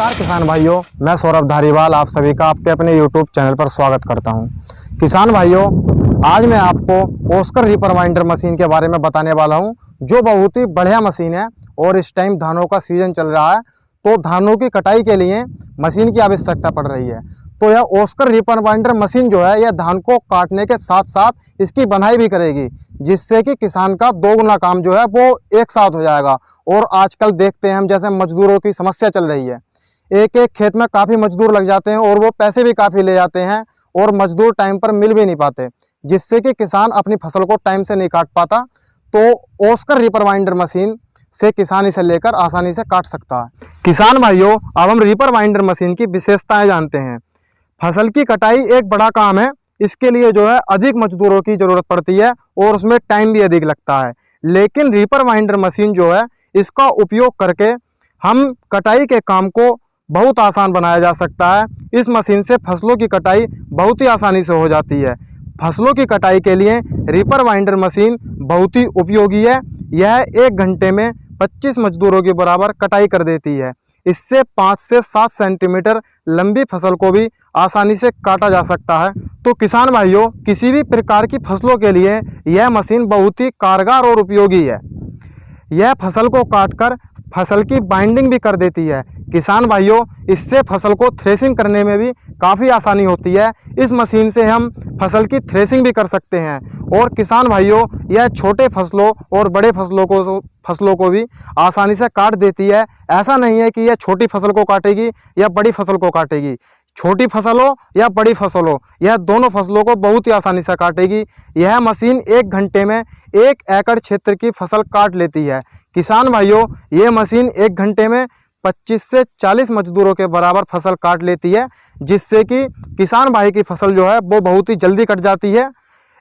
नमस्कार किसान भाइयों, मैं सौरभ धारीवाल आप सभी का आपके अपने YouTube चैनल पर स्वागत करता हूं। किसान भाइयों, आज मैं आपको ओस्कर रीपर वाइंडर मशीन के बारे में बताने वाला हूं, जो बहुत ही बढ़िया मशीन है। और इस टाइम धानों का सीजन चल रहा है, तो धानों की कटाई के लिए मशीन की आवश्यकता पड़ रही है। तो यह ओस्कर रीपर वाइंडर मशीन जो है, यह धान को काटने के साथ साथ इसकी बनाई भी करेगी, जिससे कि किसान का दोगुना काम जो है वो एक साथ हो जाएगा। और आजकल देखते हैं हम, जैसे मजदूरों की समस्या चल रही है, एक एक खेत में काफ़ी मजदूर लग जाते हैं और वो पैसे भी काफ़ी ले जाते हैं और मजदूर टाइम पर मिल भी नहीं पाते, जिससे कि किसान अपनी फसल को टाइम से नहीं काट पाता। तो ओस्कर रीपर वाइंडर मशीन से किसान इसे लेकर आसानी से काट सकता है। किसान भाइयों, अब हम रीपर वाइंडर मशीन की विशेषताएं जानते हैं। फसल की कटाई एक बड़ा काम है, इसके लिए जो है अधिक मजदूरों की ज़रूरत पड़ती है और उसमें टाइम भी अधिक लगता है। लेकिन रीपर वाइंडर मशीन जो है, इसका उपयोग करके हम कटाई के काम को बहुत आसान बनाया जा सकता है। इस मशीन से फसलों की कटाई बहुत ही आसानी से हो जाती है। फसलों की कटाई के लिए रीपर वाइंडर मशीन बहुत ही उपयोगी है। यह 1 घंटे में 25 मजदूरों के बराबर कटाई कर देती है। इससे 5 से 7 सेंटीमीटर लंबी फसल को भी आसानी से काटा जा सकता है। तो किसान भाइयों, किसी भी प्रकार की फसलों के लिए यह मशीन बहुत ही कारगर और उपयोगी है। यह फसल को काटकर फसल की बाइंडिंग भी कर देती है। किसान भाइयों, इससे फसल को थ्रेसिंग करने में भी काफ़ी आसानी होती है। इस मशीन से हम फसल की थ्रेसिंग भी कर सकते हैं। और किसान भाइयों, यह छोटे फसलों और बड़े फसलों को भी आसानी से काट देती है। ऐसा नहीं है कि यह छोटी फसल को काटेगी या बड़ी फसल को काटेगी। छोटी फसल हो या बड़ी फसल हो, यह दोनों फसलों को बहुत ही आसानी से काटेगी। यह मशीन 1 घंटे में 1 एकड़ क्षेत्र की फसल काट लेती है। किसान भाइयों, यह मशीन 1 घंटे में 25 से 40 मजदूरों के बराबर फसल काट लेती है, जिससे कि किसान भाई की फसल जो है वो बहुत ही जल्दी कट जाती है।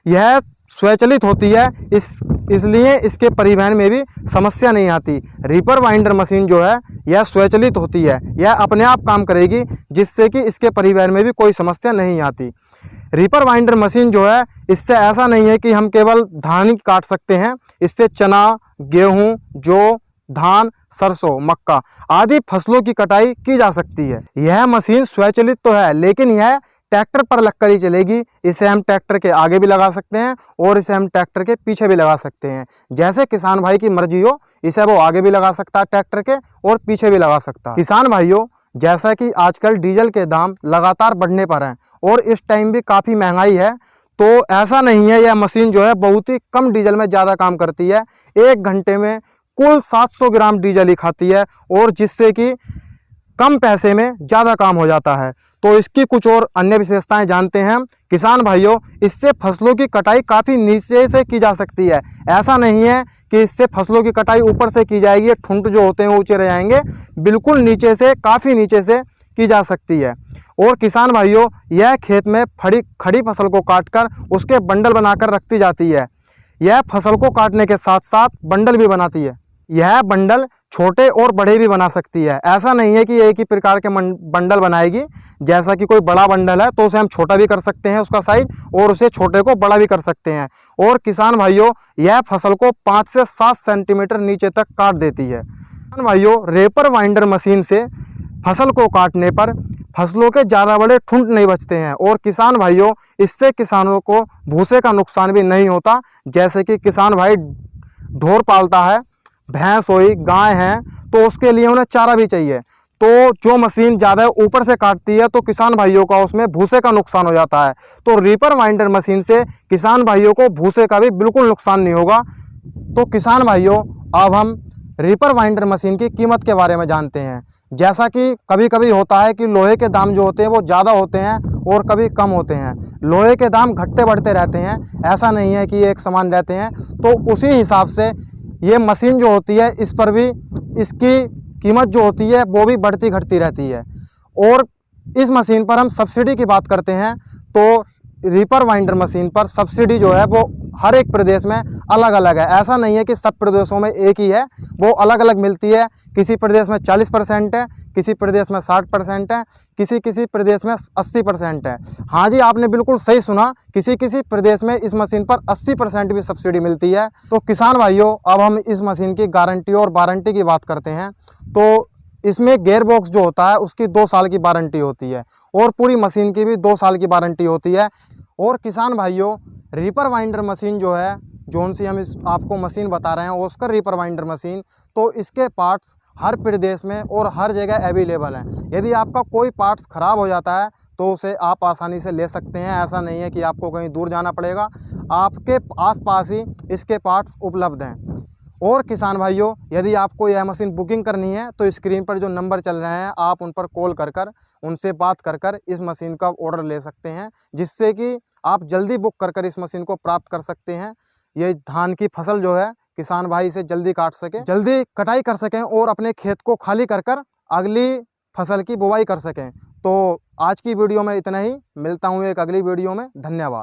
यह स्वचालित होती है, इसलिए इसके परिवहन में भी समस्या नहीं आती। रीपर वाइंडर मशीन जो है, यह स्वचालित होती है, यह अपने आप काम करेगी, जिससे कि इसके परिवहन में भी कोई समस्या नहीं आती। रीपर वाइंडर मशीन जो है, इससे ऐसा नहीं है कि हम केवल धान ही काट सकते हैं। इससे चना, गेहूँ, जौ, धान, सरसों, मक्का आदि फसलों की कटाई की जा सकती है। यह मशीन स्वचालित तो है, लेकिन यह ट्रैक्टर पर लगकर ही चलेगी। इसे हम ट्रैक्टर के आगे भी लगा सकते हैं और इसे हम ट्रैक्टर के पीछे भी लगा सकते हैं। जैसे किसान भाई की मर्जी हो, इसे वो आगे भी लगा सकता है ट्रैक्टर के और पीछे भी लगा सकता है। किसान भाइयों, जैसा कि आजकल डीजल के दाम लगातार बढ़ने पर हैं और इस टाइम भी काफ़ी महंगाई है, तो ऐसा नहीं है, यह मशीन जो है बहुत ही कम डीजल में ज़्यादा काम करती है। 1 घंटे में कुल 700 ग्राम डीजल ही खाती है, और जिससे कि कम पैसे में ज़्यादा काम हो जाता है। तो इसकी कुछ और अन्य विशेषताएं जानते हैं किसान भाइयों। इससे फसलों की कटाई काफ़ी नीचे से की जा सकती है। ऐसा नहीं है कि इससे फसलों की कटाई ऊपर से की जाएगी, ठुंड जो होते हैं ऊंचे रह जाएंगे। बिल्कुल नीचे से, काफ़ी नीचे से की जा सकती है। और किसान भाइयों, यह खेत में खड़ी फसल को काटकर उसके बंडल बनाकर रखती जाती है। यह फसल को काटने के साथ साथ बंडल भी बनाती है। यह बंडल छोटे और बड़े भी बना सकती है। ऐसा नहीं है कि एक ही प्रकार के बंडल बनाएगी। जैसा कि कोई बड़ा बंडल है तो उसे हम छोटा भी कर सकते हैं उसका साइज, और उसे छोटे को बड़ा भी कर सकते हैं। और किसान भाइयों, यह फसल को 5 से 7 सेंटीमीटर नीचे तक काट देती है। किसान भाइयों, रीपर वाइंडर मशीन से फसल को काटने पर फसलों के ज़्यादा बड़े ठुंड नहीं बचते हैं। और किसान भाइयों, इससे किसानों को भूसे का नुकसान भी नहीं होता। जैसे कि किसान भाई ढोर पालता है, भैंस हुई, गाय हैं, तो उसके लिए उन्हें चारा भी चाहिए। तो जो मशीन ज़्यादा ऊपर से काटती है तो किसान भाइयों का उसमें भूसे का नुकसान हो जाता है। तो रीपर वाइंडर मशीन से किसान भाइयों को भूसे का भी बिल्कुल नुकसान नहीं होगा। तो किसान भाइयों, अब हम रीपर वाइंडर मशीन की कीमत के बारे में जानते हैं। जैसा कि कभी कभी होता है कि लोहे के दाम जो होते हैं वो ज़्यादा होते हैं और कभी कम होते हैं। लोहे के दाम घटते बढ़ते रहते हैं, ऐसा नहीं है कि एक समान रहते हैं। तो उसी हिसाब से ये मशीन जो होती है, इस पर भी इसकी कीमत जो होती है वो भी बढ़ती घटती रहती है। और इस मशीन पर हम सब्सिडी की बात करते हैं, तो रीपर वाइंडर मशीन पर सब्सिडी जो है वो हर एक प्रदेश में अलग अलग है। ऐसा नहीं है कि सब प्रदेशों में एक ही है, वो अलग अलग मिलती है। किसी प्रदेश में 40% है, किसी प्रदेश में 60% है, किसी प्रदेश में 80% है। हाँ जी, आपने बिल्कुल सही सुना, किसी प्रदेश में इस मशीन पर 80% भी सब्सिडी मिलती है। तो किसान भाइयों, अब हम इस मशीन की गारंटी और वारंटी की बात करते हैं। तो इसमें गियर बॉक्स जो होता है उसकी 2 साल की वारंटी होती है और पूरी मशीन की भी 2 साल की वारंटी होती है। और किसान भाइयों, रीपर बाइंडर मशीन जो है, जोन सी हम इस आपको मशीन बता रहे हैं ऑस्कर रीपर बाइंडर मशीन, तो इसके पार्ट्स हर प्रदेश में और हर जगह अवेलेबल हैं। यदि आपका कोई पार्ट्स ख़राब हो जाता है तो उसे आप आसानी से ले सकते हैं। ऐसा नहीं है कि आपको कहीं दूर जाना पड़ेगा, आपके आसपास ही इसके पार्ट्स उपलब्ध हैं। और किसान भाइयों, यदि आपको यह मशीन बुकिंग करनी है तो स्क्रीन पर जो नंबर चल रहे हैं आप उन पर कॉल कर उनसे बात कर इस मशीन का ऑर्डर ले सकते हैं, जिससे कि आप जल्दी बुक कर इस मशीन को प्राप्त कर सकते हैं। ये धान की फसल जो है किसान भाई इसे जल्दी काट सकें, जल्दी कटाई कर सकें और अपने खेत को खाली कर अगली फसल की बुवाई कर सकें। तो आज की वीडियो में इतना ही, मिलता हूँ एक अगली वीडियो में। धन्यवाद।